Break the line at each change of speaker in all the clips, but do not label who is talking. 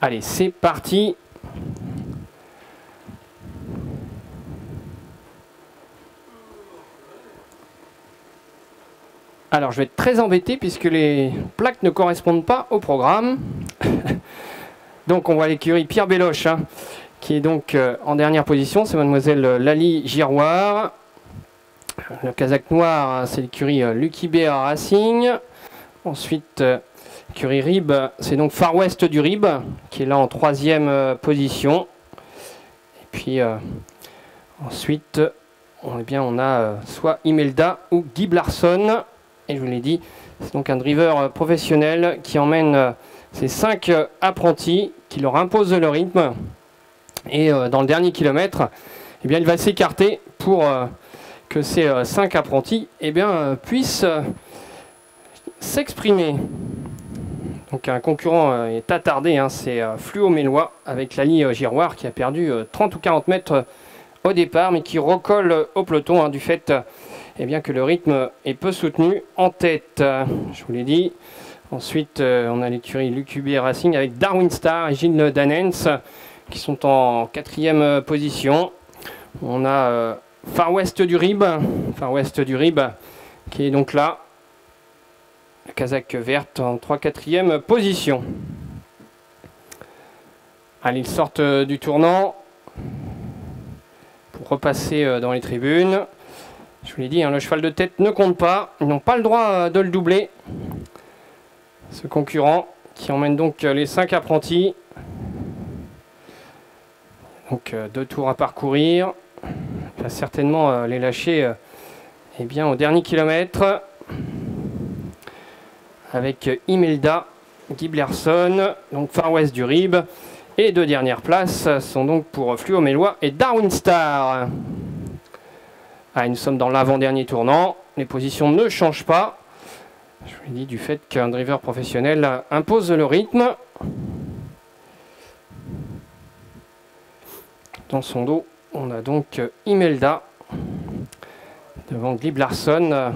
Allez, c'est parti. Alors, je vais être très embêté puisque les plaques ne correspondent pas au programme. Donc, on voit l'écurie Pierre Belloche, hein, qui est donc en dernière position. C'est mademoiselle Lali Giroir. Le Kazakh noir, c'est l'écurie Lucky Bear Racing. Ensuite, l'écurie Rib, c'est donc Far West du Rib, qui est là en troisième position. Et puis, ensuite, on a soit Imelda ou Guy Blarson. Et je vous l'ai dit, c'est donc un driver professionnel qui emmène ses 5 apprentis, qui leur impose le rythme. Et dans le dernier kilomètre, eh bien, il va s'écarter pour que ces 5 apprentis puissent s'exprimer. Donc un concurrent est attardé, hein, c'est Fluo Mélois avec Lali Giroir qui a perdu 30 ou 40 mètres au départ, mais qui recolle au peloton, hein, du fait que le rythme est peu soutenu en tête. Je vous l'ai dit. Ensuite, on a l'écurie Lucky Bear Racing avec Darwin Star et Gilles Danens qui sont en 4e position. On a Far West du Rib qui est donc là. La Kazakh verte en 3-4e position. Allez, ils sortent du tournant pour repasser dans les tribunes. Je vous l'ai dit, hein, le cheval de tête ne compte pas. Ils n'ont pas le droit de le doubler. Ce concurrent qui emmène donc les 5 apprentis. Donc 2 tours à parcourir. Il va certainement les lâcher au dernier kilomètre. Avec Imelda, Guy Blarson, donc Far West du Rib. Et 2 dernières places sont donc pour Fluo Mélois et Darwin Star. Ah, nous sommes dans l'avant-dernier tournant. Les positions ne changent pas. Je vous l'ai dit, du fait qu'un driver professionnel impose le rythme. Dans son dos, on a donc Imelda devant Guy Blarson. Alors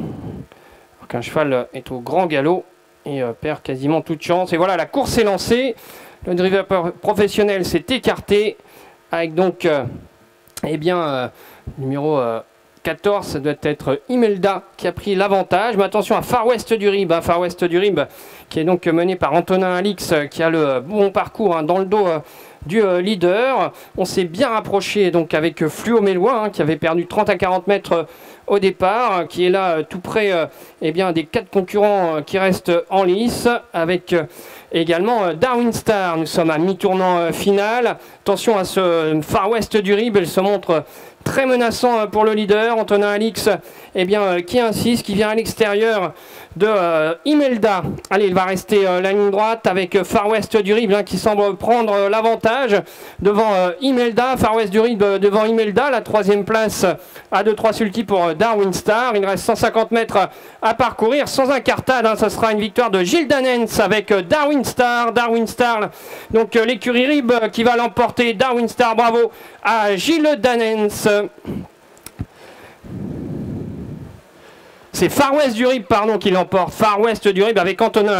qu'un cheval est au grand galop et perd quasiment toute chance. Et voilà, la course est lancée. Le driver professionnel s'est écarté avec donc numéro 14, ça doit être Imelda qui a pris l'avantage. Mais attention à Far West du Rib, Far West du Rib qui est donc mené par Antonin Alix qui a le bon parcours, hein, dans le dos du leader. On s'est bien rapproché donc avec Fluo Mélois, hein, qui avait perdu 30 à 40 mètres au départ, qui est là tout près des 4 concurrents qui restent en lice, avec également Darwin Star. Nous sommes à mi-tournant final. Attention à ce Far West du Rib, elle se montre très menaçant pour le leader. Antonin Alix qui insiste, qui vient à l'extérieur de Imelda. Allez, il va rester la ligne droite avec Far West du Rib, hein, qui semble prendre l'avantage devant Imelda. Far West du Rib devant Imelda. La 3e place à 2-3 sulky pour Darwin Star. Il reste 150 mètres à parcourir sans incartade, hein. Ça sera une victoire de Gilles Danens avec Darwin Star. Darwin Star, donc l'écurie Rib qui va l'emporter. Darwin Star, bravo à Gilles Danens. C'est Far West du Rib, pardon, qui l'emporte. Far West du Rib avec Antonin